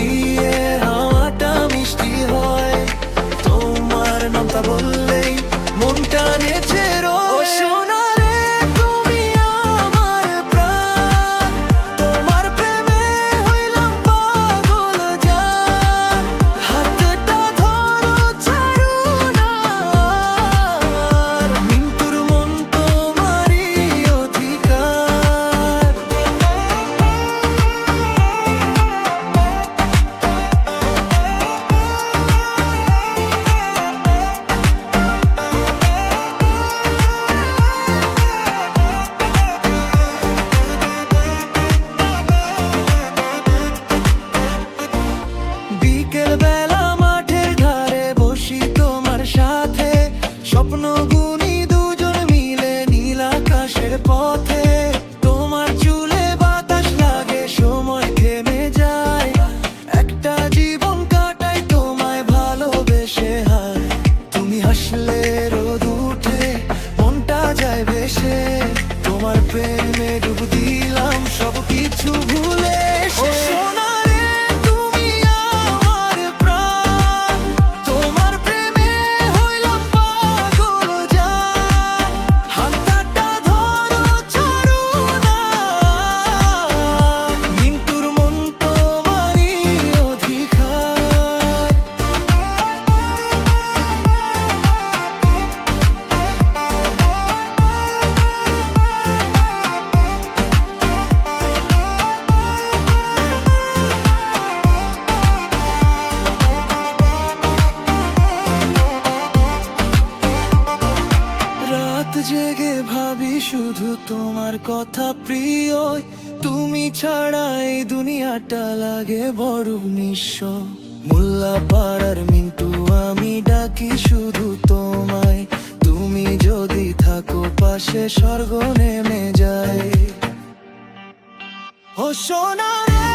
দিয়ে হাওয়াটা মিষ্টি হয়। তোমার নামটা বললেই মনটা নেচে রয়। সোনা রে তুমি আমার প্রাণ, তোমার প্রেমে হইলাম পাগল জান। হাতটা ধরো ছাড়ো না, মিন্টুর মন তোমারই অধিকার। বিকেল বেলা মাঠের ধারে বসি তোমার সাথে, স্বপ্ন গুনি দুজন মিলে নীল আকাশের পথে। তোমার চুলে বাতাস লাগে, সময় থেমে যায়। একটা জীবন কাটাই তোমায় ভালোবেসে হায়। তুমি হাসলে রোদ উঠে, মনটা যায় ভেসে। তোমার প্রেমে ডুব দিলাম সব কিছু ভুলে। সোনা রে তুমি আমার প্রাণ, তোমার প্রেমে হইলাম পাগল জান। হাতটা ধরো ছাড়ো না, মিন্টুর মন তোমারই অধিকার। রাত জেগে ভাবি শুধু তোমার কথা প্রিয়। তুমি ছাড়া এই দুনিয়াটা লাগে বড় নিঃস্ব। মোল্লা পাড়ার মিন্টু আমি ডাকি শুধু তোমায়। তুমি যদি থাকো পাশে স্বর্গ নেমে যায়। ও সোনা রে